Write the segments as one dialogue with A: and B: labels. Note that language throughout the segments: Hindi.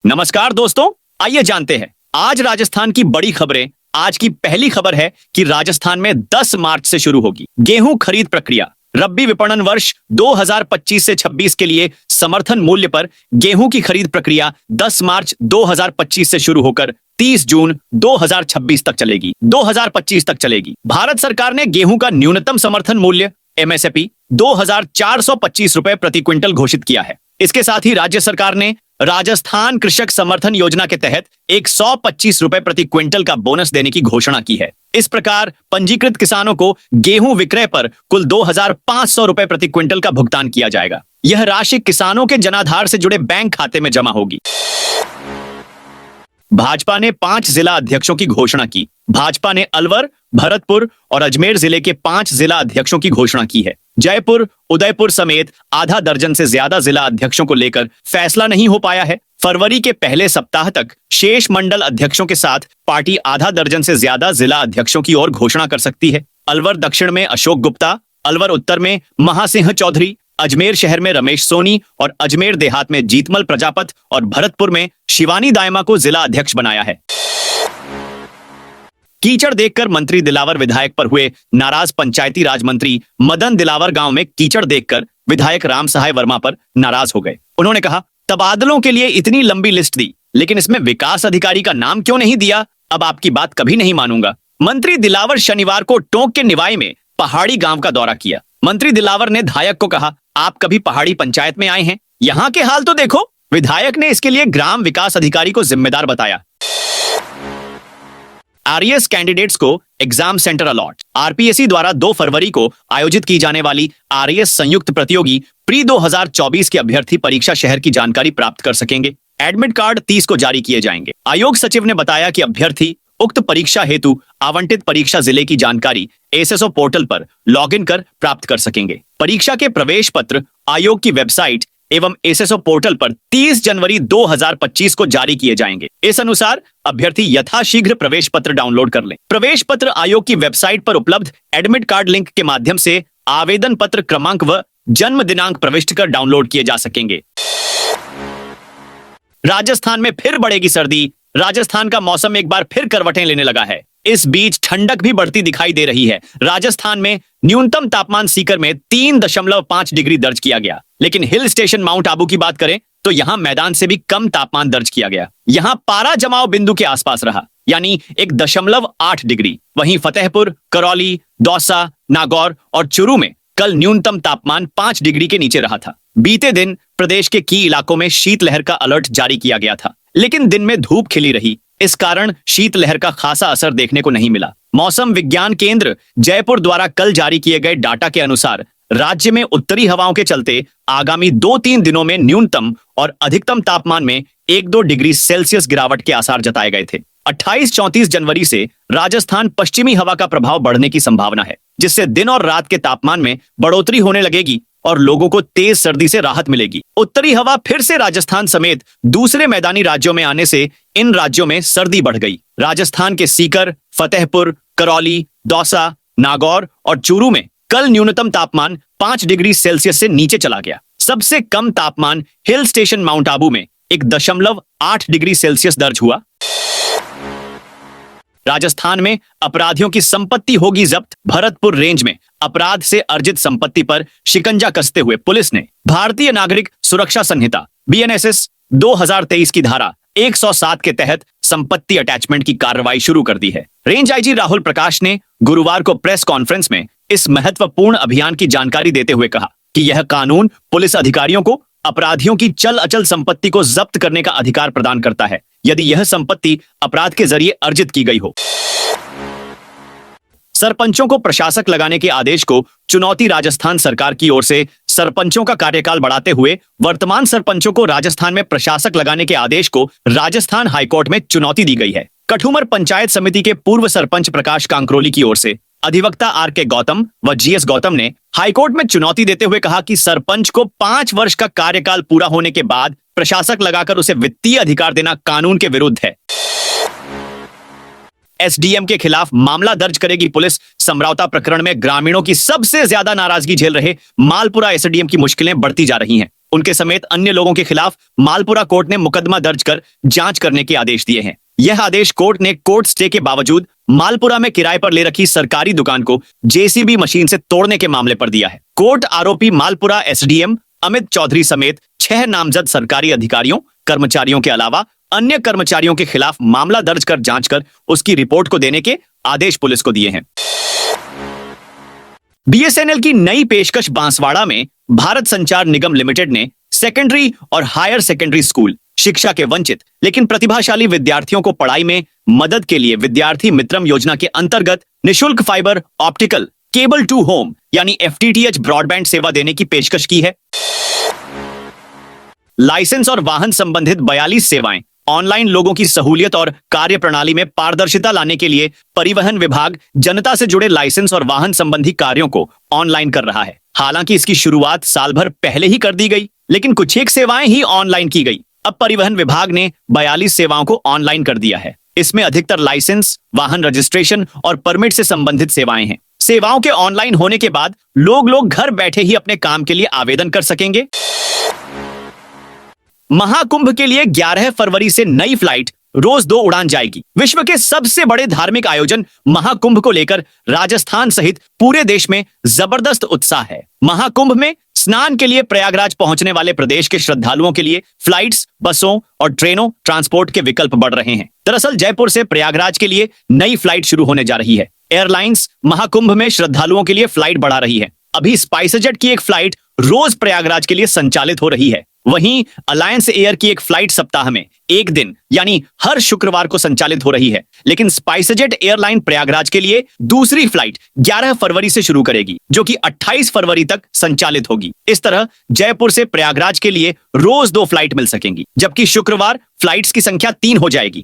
A: नमस्कार दोस्तों, आइए जानते हैं आज राजस्थान की बड़ी खबरें। आज की पहली खबर है कि राजस्थान में 10 मार्च से शुरू होगी गेहूं खरीद प्रक्रिया। रब्बी विपणन वर्ष 2025 से 26 के लिए समर्थन मूल्य पर गेहूं की खरीद प्रक्रिया 10 मार्च 2025 से शुरू होकर 30 जून 2026 तक चलेगी 2025 तक चलेगी। भारत सरकार ने गेहूं का न्यूनतम समर्थन मूल्य MSP 2425 रुपए प्रति क्विंटल घोषित किया है। इसके साथ ही राज्य सरकार ने राजस्थान कृषक समर्थन योजना के तहत 125 रुपए प्रति क्विंटल का बोनस देने की घोषणा की है। इस प्रकार पंजीकृत किसानों को गेहूं विक्रय पर कुल 2500 रुपए प्रति क्विंटल का भुगतान किया जाएगा। यह राशि किसानों के जनाधार से जुड़े बैंक खाते में जमा होगी। भाजपा ने 5 जिला अध्यक्षों की घोषणा की। भाजपा ने अलवर, भरतपुर और अजमेर जिले के 5 जिला अध्यक्षों की घोषणा की है। जयपुर, उदयपुर समेत आधा दर्जन से ज्यादा जिला अध्यक्षों को लेकर फैसला नहीं हो पाया है। फरवरी के पहले सप्ताह तक शेष मंडल अध्यक्षों के साथ पार्टी आधा दर्जन से ज्यादा जिला अध्यक्षों की ओर घोषणा कर सकती है। अलवर दक्षिण में अशोक गुप्ता, अलवर उत्तर में महासिंह चौधरी, अजमेर शहर में रमेश सोनी और अजमेर देहात में जीतमल प्रजापत और भरतपुर में शिवानी दायमा को जिला अध्यक्ष बनाया है। कीचड़ देखकर मंत्री दिलावर विधायक पर हुए नाराज। पंचायती राज मंत्री मदन दिलावर गांव में कीचड़ देखकर विधायक राम सहाय वर्मा पर नाराज हो गए। उन्होंने कहा, तबादलों के लिए इतनी लंबी लिस्ट दी, लेकिन इसमें विकास अधिकारी का नाम क्यों नहीं दिया? अब आपकी बात कभी नहीं मानूंगा। मंत्री दिलावर शनिवार को टोंक के निवाई में पहाड़ी गांव का दौरा किया। मंत्री दिलावर ने धायक को कहा, आप कभी पहाड़ी पंचायत में आए हैं? यहाँ के हाल तो देखो। विधायक ने इसके लिए ग्राम विकास अधिकारी को जिम्मेदार बताया। आरएएस कैंडिडेट्स को एग्जाम सेंटर अलॉट। आरपीएससी द्वारा 2 फरवरी को आयोजित की जाने वाली आरएएस संयुक्त प्रतियोगी प्री 2024 के अभ्यर्थी परीक्षा शहर की जानकारी प्राप्त कर सकेंगे। एडमिट कार्ड 30 को जारी किए जाएंगे। आयोग सचिव ने बताया कि अभ्यर्थी उक्त परीक्षा हेतु आवंटित परीक्षा जिले की जानकारी एसएसओ पोर्टल पर लॉगिन कर प्राप्त कर सकेंगे। परीक्षा के प्रवेश पत्र आयोग की वेबसाइट एवं एसएसओ पोर्टल पर 30 जनवरी 2025 को जारी किए जाएंगे। इस अनुसार अभ्यर्थी यथाशीघ्र प्रवेश पत्र डाउनलोड कर लें। प्रवेश पत्र आयोग की वेबसाइट पर उपलब्ध एडमिट कार्ड लिंक के माध्यम से आवेदन पत्र क्रमांक व जन्म दिनांक प्रविष्ट कर डाउनलोड किए जा सकेंगे। राजस्थान में फिर बढ़ेगी सर्दी। राजस्थान का मौसम एक बार फिर करवटें लेने लगा है। इस बीच ठंडक भी बढ़ती दिखाई दे रही है। राजस्थान में न्यूनतम तापमान सीकर में 3.5 डिग्री दर्ज किया गया, लेकिन हिल स्टेशन माउंट आबू की बात करें तो यहां मैदान से भी कम तापमान दर्ज किया गया। यहां पारा जमाव बिंदु के आसपास रहा, यानी 1.8 डिग्री। वहीं फतेहपुर, करौली, दौसा, नागौर और चुरू में कल न्यूनतम तापमान 5 डिग्री के नीचे रहा था। बीते दिन प्रदेश के कई इलाकों में शीतलहर का अलर्ट जारी किया गया था, लेकिन दिन में धूप खिली रही। इस कारण शीतलहर का खासा असर देखने को नहीं मिला। मौसम विज्ञान केंद्र जयपुर द्वारा कल जारी किए गए डाटा के अनुसार राज्य में उत्तरी हवाओं के चलते आगामी 2-3 दिनों में न्यूनतम और अधिकतम तापमान में 1-2 डिग्री सेल्सियस गिरावट के आसार जताए गए थे। 28-34 जनवरी से राजस्थान पश्चिमी हवा का प्रभाव बढ़ने की संभावना है, जिससे दिन और रात के तापमान में बढ़ोतरी होने लगेगी और लोगों को तेज सर्दी से राहत मिलेगी। उत्तरी हवा फिर से राजस्थान समेत दूसरे मैदानी राज्यों में आने से इन राज्यों में सर्दी बढ़ गई। राजस्थान के सीकर, फतेहपुर, करौली, दौसा, नागौर और चूरू में कल न्यूनतम तापमान 5 डिग्री सेल्सियस से नीचे चला गया। सबसे कम तापमान हिल स्टेशन माउंट आबू में 1.8 डिग्री सेल्सियस दर्ज हुआ। राजस्थान में अपराधियों की संपत्ति होगी जब्त। भरतपुर रेंज में अपराध से अर्जित संपत्ति पर शिकंजा कसते हुए पुलिस ने भारतीय नागरिक सुरक्षा संहिता BNSS 2023 की धारा 107 के तहत संपत्ति अटैचमेंट की कार्रवाई शुरू कर दी है। रेंज आईजी राहुल प्रकाश ने गुरुवार को प्रेस कॉन्फ्रेंस में इस महत्वपूर्ण अभियान की जानकारी देते हुए कहा कि यह कानून पुलिस अधिकारियों को अपराधियों की चल अचल संपत्ति को जब्त करने का अधिकार प्रदान करता है, यदि यह संपत्ति अपराध के जरिए अर्जित की गई हो। सरपंचों को प्रशासक लगाने के आदेश को चुनौती। राजस्थान सरकार की ओर से सरपंचों का कार्यकाल बढ़ाते हुए वर्तमान सरपंचों को राजस्थान में प्रशासक लगाने के आदेश को राजस्थान हाईकोर्ट में चुनौती दी गई है। कठुमर पंचायत समिति के पूर्व सरपंच प्रकाश कांकरोली की ओर से अधिवक्ता RK गौतम व GS गौतम ने हाईकोर्ट में चुनौती देते हुए कहा कि सरपंच को 5 वर्ष का कार्यकाल पूरा होने के बाद प्रशासक लगाकर उसे वित्तीय अधिकार देना कानून के विरुद्ध है। SDM के खिलाफ मामला दर्ज करेगी पुलिस। समरौता प्रकरण में ग्रामीणों की सबसे ज्यादा नाराजगी झेल रहे मालपुरा SDM की मुश्किलें बढ़ती जा रही हैं। उनके समेत अन्य लोगों के खिलाफ मालपुरा कोर्ट ने मुकदमा दर्ज कर जांच करने के आदेश दिए हैं। यह आदेश कोर्ट ने कोर्ट स्टे के बावजूद मालपुरा में किराए पर ले रखी सरकारी दुकान को जेसीबी मशीन से तोड़ने के मामले पर दिया है। कोर्ट आरोपी मालपुरा एसडीएम अमित चौधरी समेत 6 नामजद सरकारी अधिकारियों कर्मचारियों के अलावा अन्य कर्मचारियों के खिलाफ मामला दर्ज कर जांच कर उसकी रिपोर्ट को देने के आदेश पुलिस को दिए हैं। बीएसएनएल की नई पेशकश बांसवाड़ा में भारत संचार निगम लिमिटेड ने सेकेंडरी और हायर सेकेंडरी स्कूल शिक्षा के वंचित लेकिन प्रतिभाशाली विद्यार्थियों को पढ़ाई में मदद के लिए विद्यार्थी मित्रम योजना के अंतर्गत निशुल्क fibre optical cable to home यानी एफटीटीएच ब्रॉडबैंड सेवा देने की पेशकश की है। लाइसेंस और वाहन संबंधित 42 सेवाएं ऑनलाइन लोगों की सहूलियत और कार्य प्रणाली में पारदर्शिता लाने के लिए परिवहन विभाग जनता से जुड़े लाइसेंस और वाहन संबंधी कार्यों को ऑनलाइन कर रहा है। हालांकि इसकी शुरुआत साल भर पहले ही कर दी गई, लेकिन कुछ एक सेवाएं ही ऑनलाइन की गई। अब परिवहन विभाग ने 42 सेवाओं को ऑनलाइन कर दिया है। इसमें अधिकतर लाइसेंस, वाहन रजिस्ट्रेशन और परमिट से संबंधित सेवाएं हैं। सेवाओं के ऑनलाइन होने के बाद लोग घर बैठे ही अपने काम के लिए आवेदन कर सकेंगे। महाकुंभ के लिए 11 फरवरी से नई फ्लाइट रोज 2 उड़ान जाएगी। विश्व के सबसे बड़े धार्मिक आयोजन महाकुंभ को लेकर राजस्थान सहित पूरे देश में जबरदस्त उत्साह है। महाकुंभ में स्नान के लिए प्रयागराज पहुंचने वाले प्रदेश के श्रद्धालुओं के लिए फ्लाइट्स, बसों और ट्रेनों ट्रांसपोर्ट के विकल्प बढ़ रहे हैं। दरअसल जयपुर से प्रयागराज के लिए नई फ्लाइट शुरू होने जा रही है। एयरलाइंस महाकुंभ में श्रद्धालुओं के लिए फ्लाइट बढ़ा रही है। अभी स्पाइसजेट की एक फ्लाइट रोज प्रयागराज के लिए संचालित हो रही है। वहीं अलायंस एयर की एक फ्लाइट सप्ताह में एक दिन यानी हर शुक्रवार को संचालित हो रही है। लेकिन स्पाइसजेट एयरलाइन प्रयागराज के लिए दूसरी फ्लाइट 11 फरवरी से शुरू करेगी, जो कि 28 फरवरी तक संचालित होगी। इस तरह जयपुर से प्रयागराज के लिए रोज 2 फ्लाइट मिल सकेंगी, जबकि शुक्रवार फ्लाइट्स की संख्या 3 हो जाएगी।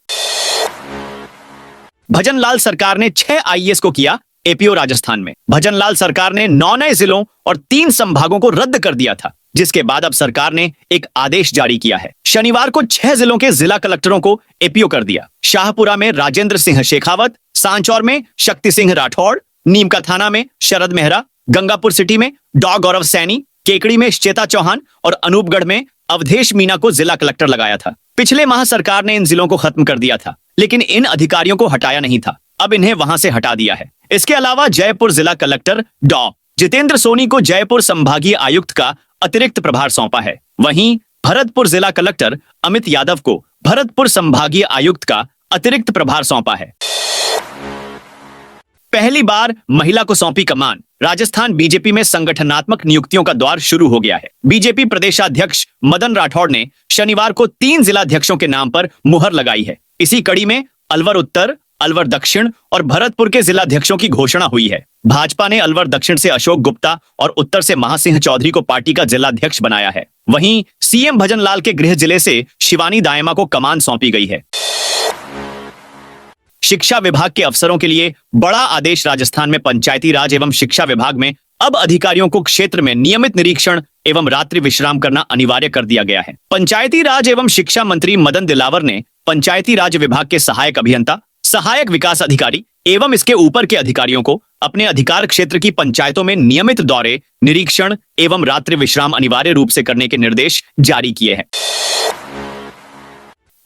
A: भजनलाल सरकार ने 6 आईएएस को किया एपीओ राजस्थान में। भजनलाल सरकार ने 9 नए जिलों और 3 संभागों को रद्द कर दिया था, जिसके बाद अब सरकार ने एक आदेश जारी किया है। शनिवार को 6 जिलों के जिला कलेक्टरों को एपीओ कर दिया। शाहपुरा में राजेंद्र सिंह शेखावत, सांचौर में शक्ति सिंह राठौड़, नीमका थाना में शरद मेहरा, गंगापुर सिटी में डॉ गौरव सैनी, केकड़ी में श्चेता चौहान और अनूपगढ़ में अवधेश मीना को जिला कलेक्टर लगाया था। पिछले माह सरकार ने इन जिलों को खत्म कर दिया था, लेकिन इन अधिकारियों को हटाया नहीं था। अब इन्हें वहां से हटा दिया है। इसके अलावा जयपुर जिला कलेक्टर डॉ जितेंद्र सोनी को जयपुर संभागीय आयुक्त का अतिरिक्त प्रभार सौंपा है। वहीं भरतपुर जिला कलेक्टर अमित यादव को भरतपुर संभागीय आयुक्त का अतिरिक्त प्रभार सौंपा है। पहली बार महिला को सौंपी कमान। राजस्थान बीजेपी में संगठनात्मक नियुक्तियों का दौर शुरू हो गया है। बीजेपी प्रदेशाध्यक्ष मदन राठौड़ ने शनिवार को 3 जिलाध्यक्षों के नाम पर मुहर लगाई है। इसी कड़ी में अलवर उत्तर, अलवर दक्षिण और भरतपुर के जिलाध्यक्षों की घोषणा हुई है। भाजपा ने अलवर दक्षिण से अशोक गुप्ता और उत्तर से महासिंह चौधरी को पार्टी का जिलाध्यक्ष बनाया है। वहीं सीएम भजनलाल के गृह जिले से शिवानी दायमा को कमान सौंपी गई है। शिक्षा विभाग के अफसरों के लिए बड़ा आदेश। राजस्थान में पंचायती राज एवं शिक्षा विभाग में अब अधिकारियों को क्षेत्र में नियमित निरीक्षण एवं रात्रि विश्राम करना अनिवार्य कर दिया गया है। पंचायती राज एवं शिक्षा मंत्री मदन दिलावर ने पंचायती राज विभाग के सहायक अभियंता, सहायक विकास अधिकारी एवं इसके ऊपर के अधिकारियों को अपने अधिकार क्षेत्र की पंचायतों में नियमित दौरे, निरीक्षण एवं रात्रि विश्राम अनिवार्य रूप से करने के निर्देश जारी किए हैं।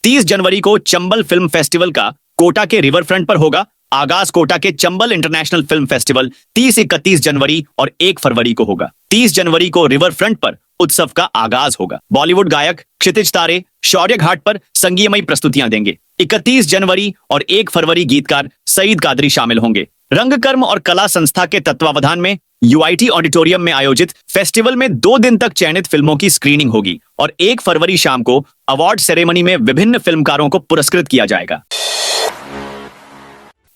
A: 30 जनवरी को चंबल फिल्म फेस्टिवल का कोटा के रिवर फ्रंट पर होगा आगाज। कोटा के चंबल इंटरनेशनल फिल्म फेस्टिवल 30, 31 जनवरी और 1 फरवरी को होगा। 30 जनवरी को रिवर फ्रंट पर उत्सव का आगाज होगा। बॉलीवुड गायक क्षितिज तारे शौर्य घाट पर संगीतमयी प्रस्तुतियां देंगे। 31 जनवरी और 1 फरवरी गीतकार सईद कादरी शामिल होंगे। रंगकर्म और कला संस्था के तत्वावधान में यूआईटी ऑडिटोरियम में आयोजित फेस्टिवल में 2 दिन तक चयनित फिल्मों की स्क्रीनिंग होगी और 1 फरवरी शाम को अवार्ड सेरेमनी में विभिन्न फिल्मकारों को पुरस्कृत किया जाएगा।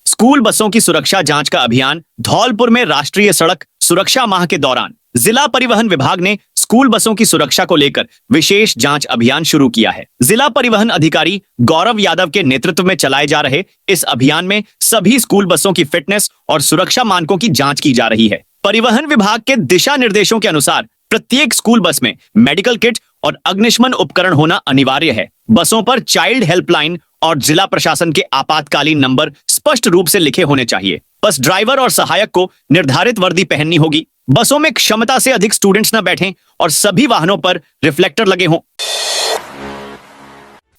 A: स्कूल बसों की सुरक्षा जांच का अभियान। धौलपुर में राष्ट्रीय सड़क सुरक्षा माह के दौरान जिला परिवहन विभाग ने स्कूल बसों की सुरक्षा को लेकर विशेष जांच अभियान शुरू किया है। जिला परिवहन अधिकारी गौरव यादव के नेतृत्व में चलाए जा रहे इस अभियान में सभी स्कूल बसों की फिटनेस और सुरक्षा मानकों की जांच की जा रही है। परिवहन विभाग के दिशा निर्देशों के अनुसार प्रत्येक स्कूल बस में मेडिकल किट और अग्निशमन उपकरण होना अनिवार्य है। बसों पर चाइल्ड हेल्पलाइन और जिला प्रशासन के आपातकालीन नंबर स्पष्ट रूप से लिखे होने चाहिए। बस ड्राइवर और सहायक को निर्धारित वर्दी पहननी होगी। बसों में क्षमता से अधिक स्टूडेंट्स न बैठें और सभी वाहनों पर रिफ्लेक्टर लगे हों।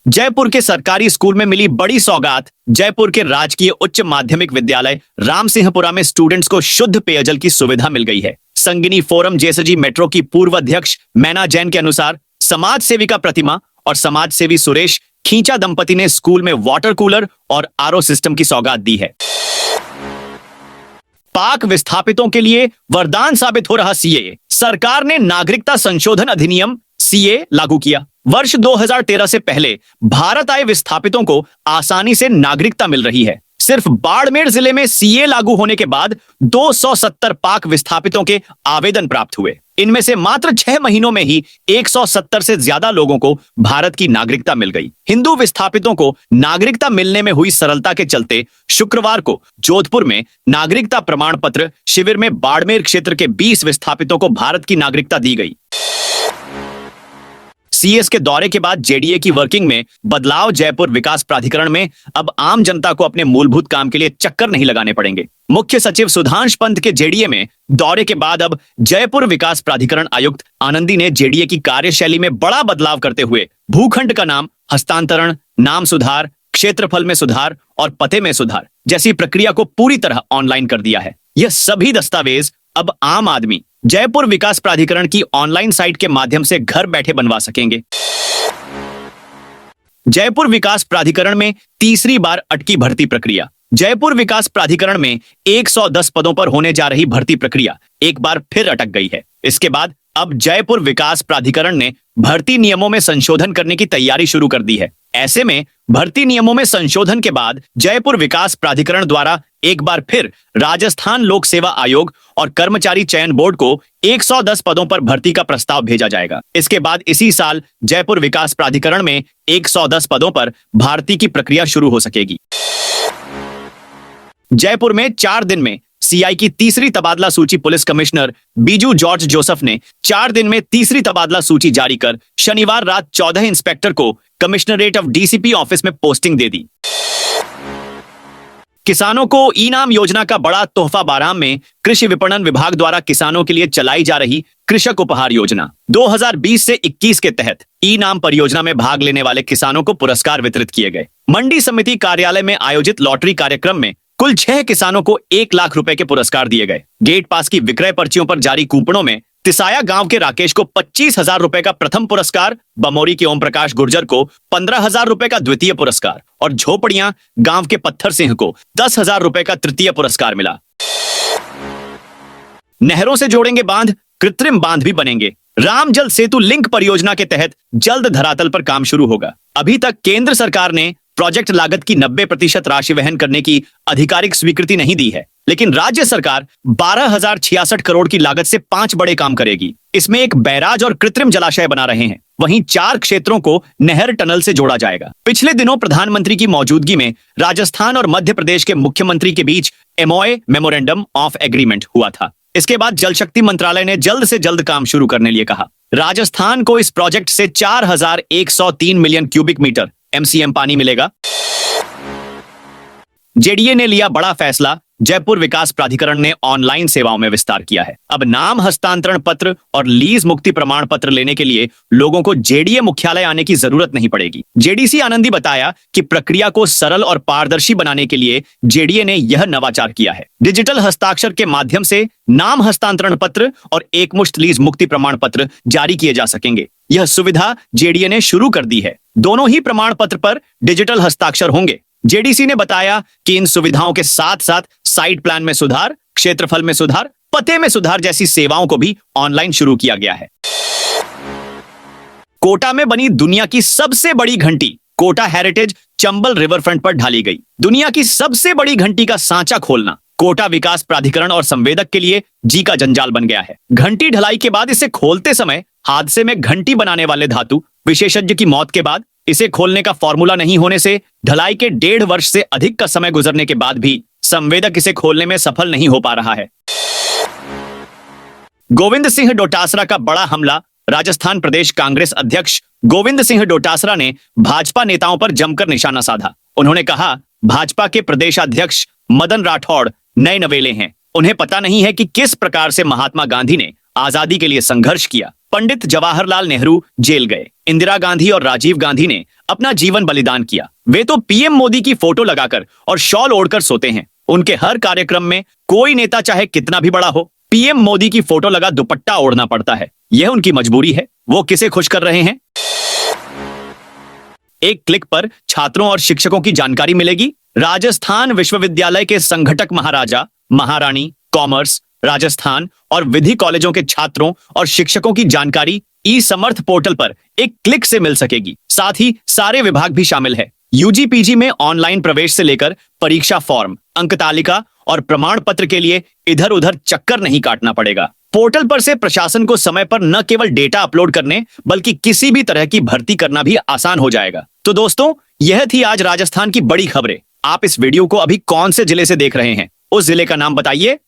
A: जयपुर के सरकारी स्कूल में मिली बड़ी सौगात। जयपुर के राजकीय उच्च माध्यमिक विद्यालय रामसिंहपुरा में स्टूडेंट्स को शुद्ध पेयजल की सुविधा मिल गई है। संगिनी फोरम जेएसजी मेट्रो की पूर्व अध्यक्ष मैना जैन के अनुसार समाज सेविका प्रतिमा और समाज सेवी सुरेश खींचा दंपति ने स्कूल में वाटर कूलर और आरओ सिस्टम की सौगात दी है। पाक विस्थापितों के लिए वरदान साबित हो रहा सीएए। सरकार ने नागरिकता संशोधन अधिनियम सीए लागू किया। वर्ष 2013 से पहले भारत आए विस्थापितों को आसानी से नागरिकता मिल रही है। सिर्फ बाड़मेर जिले में सीए लागू होने के बाद 270 पाक विस्थापितों के आवेदन प्राप्त हुए। इनमें से मात्र 6 महीनों में ही 170 से ज्यादा लोगों को भारत की नागरिकता मिल गई। हिंदू विस्थापितों को नागरिकता मिलने में हुई सरलता के चलते शुक्रवार को जोधपुर में नागरिकता प्रमाण पत्र शिविर में बाड़मेर क्षेत्र के 20 विस्थापितों को भारत की नागरिकता दी गई। सीएस के दौरे के बाद जेडीए की वर्किंग में बदलाव। जयपुर विकास प्राधिकरण में अब आम जनता को अपने मूलभूत काम के लिए चक्कर नहीं लगाने पड़ेंगे। मुख्य सचिव सुधांश पंत के जेडीए में दौरे के बाद अब जयपुर विकास प्राधिकरण आयुक्त आनंदी ने जेडीए की कार्यशैली में बड़ा बदलाव करते हुए भूखंड का नाम हस्तांतरण, नाम सुधार, क्षेत्रफल में सुधार और पते में सुधार जैसी प्रक्रिया को पूरी तरह ऑनलाइन कर दिया है। यह सभी दस्तावेज अब आम आदमी जयपुर विकास प्राधिकरण की ऑनलाइन साइट के माध्यम से घर बैठे बनवा सकेंगे। जयपुर विकास प्राधिकरण में तीसरी बार अटकी भर्ती प्रक्रिया। जयपुर विकास प्राधिकरण में 110 पदों पर होने जा रही भर्ती प्रक्रिया एक बार फिर अटक गई है। इसके बाद अब जयपुर विकास प्राधिकरण ने भर्ती नियमों में संशोधन करने की तैयारी शुरू कर दी है। ऐसे में भर्ती नियमों में संशोधन के बाद जयपुर विकास प्राधिकरण द्वारा एक बार फिर राजस्थान लोक सेवा आयोग और कर्मचारी चयन बोर्ड को 110 पदों पर भर्ती का प्रस्ताव भेजा जाएगा। इसके बाद इसी साल जयपुर विकास प्राधिकरण में 110 पदों पर भर्ती की प्रक्रिया शुरू हो सकेगी। जयपुर में 4 दिन में सीआई की तीसरी तबादला सूची police commissioner Biju George Joseph ने 4 दिन में तीसरी तबादला सूची जारी कर शनिवार रात 14 इंस्पेक्टर को कमिश्नरेट ऑफ डीसीपी ऑफिस में पोस्टिंग दे दी। किसानों को ई-नाम योजना का बड़ा तोहफा। बाराम में कृषि विपणन विभाग द्वारा किसानों के लिए चलाई जा रही कृषक उपहार योजना 2020 से 21 के तहत ई-नाम परियोजना में भाग लेने वाले किसानों को पुरस्कार वितरित किए गए। मंडी समिति कार्यालय में आयोजित लॉटरी कार्यक्रम में कुल 6 किसानों को 1 लाख रुपए के पुरस्कार दिए गए। गेट पास की विक्रय पर्चियों पर जारी कूपनों में तिसाया गांव के राकेश को 25,000 रुपए का प्रथम पुरस्कार, बमोरी के ओम प्रकाश गुर्जर को 15,000 रुपए का द्वितीय पुरस्कार और झोपड़ियां गांव के पत्थर सिंह को 10,000 रुपए का तृतीय पुरस्कार मिला। नहरों से जोड़ेंगे बांध, कृत्रिम बांध भी बनेंगे। राम जल सेतु लिंक परियोजना के तहत जल्द धरातल पर काम शुरू होगा। अभी तक केंद्र सरकार ने प्रोजेक्ट लागत की 90% राशि वहन करने की आधिकारिक स्वीकृति नहीं दी है, लेकिन राज्य सरकार 12,066 करोड़ की लागत से 5 बड़े काम करेगी। इसमें एक बैराज और कृत्रिम जलाशय बना रहे हैं। वहीं 4 क्षेत्रों को नहर टनल से जोड़ा जाएगा। पिछले दिनों प्रधानमंत्री की मौजूदगी में राजस्थान और मध्य प्रदेश के मुख्यमंत्री के बीच एमओए मेमोरेंडम ऑफ एग्रीमेंट हुआ था। इसके बाद जल शक्ति मंत्रालय ने जल्द से जल्द काम शुरू करने लिए कहा। राजस्थान को इस प्रोजेक्ट से 4,103 मिलियन क्यूबिक मीटर एमसीएम पानी मिलेगा। जेडीए ने लिया बड़ा फैसला। जयपुर विकास प्राधिकरण ने ऑनलाइन सेवाओं में विस्तार किया है। अब नाम हस्तांतरण पत्र और लीज मुक्ति प्रमाण पत्र लेने के लिए लोगों को जेडीए मुख्यालय आने की जरूरत नहीं पड़ेगी। जेडीसी आनंदी बताया कि प्रक्रिया को सरल और पारदर्शी बनाने के लिए जेडीए ने यह नवाचार किया है। डिजिटल हस्ताक्षर के माध्यम से नाम हस्तांतरण पत्र और एकमुश्त लीज मुक्ति प्रमाण पत्र जारी किए जा सकेंगे। यह सुविधा जेडीए ने शुरू कर दी है। दोनों ही प्रमाण पत्र पर डिजिटल हस्ताक्षर होंगे। जेडीसी ने बताया कि इन सुविधाओं के साथ साथ साइट प्लान में सुधार, क्षेत्रफल में सुधार, पते में सुधार जैसी सेवाओं को भी ऑनलाइन शुरू किया गया है। कोटा में बनी दुनिया की सबसे बड़ी घंटी Kota heritage Chambal river front पर ढाली गई। दुनिया की सबसे बड़ी घंटी का सांचा खोलना कोटा विकास प्राधिकरण और संवेदक के लिए जी का जंजाल बन गया है। घंटी ढलाई के बाद इसे खोलते समय हादसे में घंटी बनाने वाले धातु विशेषज्ञ की मौत के बाद इसे खोलने का फॉर्मूला नहीं होने से ढलाई के 1.5 वर्ष से अधिक का समय गुजरने के बाद भी संवेदक इसे खोलने में सफल नहीं हो पा रहा है। गोविंद सिंह डोटासरा का बड़ा हमला। राजस्थान प्रदेश कांग्रेस अध्यक्ष गोविंद सिंह डोटासरा ने भाजपा नेताओं पर जमकर निशाना साधा। उन्होंने कहा, भाजपा के प्रदेशाध्यक्ष मदन राठौड़ नए नवेले हैं। उन्हें पता नहीं है कि किस प्रकार से महात्मा गांधी ने आजादी के लिए संघर्ष किया। पंडित जवाहरलाल नेहरू जेल गए, इंदिरा गांधी और राजीव गांधी ने अपना जीवन बलिदान किया। वे तो पीएम मोदी की फोटो लगाकर और शॉल ओढ़कर सोते हैं। उनके हर कार्यक्रम में कोई नेता चाहे कितना भी बड़ा हो, पीएम मोदी की फोटो लगा दुपट्टा ओढ़ना पड़ता है। यह उनकी मजबूरी है। वो किसे खुश कर रहे हैं? एक क्लिक पर छात्रों और शिक्षकों की जानकारी मिलेगी। राजस्थान विश्वविद्यालय के संघटक महाराजा, महारानी, कॉमर्स, राजस्थान और विधि कॉलेजों के छात्रों और शिक्षकों की जानकारी ई समर्थ पोर्टल पर एक क्लिक से मिल सकेगी। साथ ही सारे विभाग भी शामिल है। यूजी पीजी में ऑनलाइन प्रवेश से लेकर परीक्षा फॉर्म, अंक तालिका और प्रमाण पत्र के लिए इधर उधर चक्कर नहीं काटना पड़ेगा। पोर्टल पर से प्रशासन को समय पर न केवल डेटा अपलोड करने बल्कि किसी भी तरह की भर्ती करना भी आसान हो जाएगा। तो दोस्तों, यह थी आज राजस्थान की बड़ी खबरें। आप इस वीडियो को अभी कौन से जिले से देख रहे हैं? उस जिले का नाम बताइए।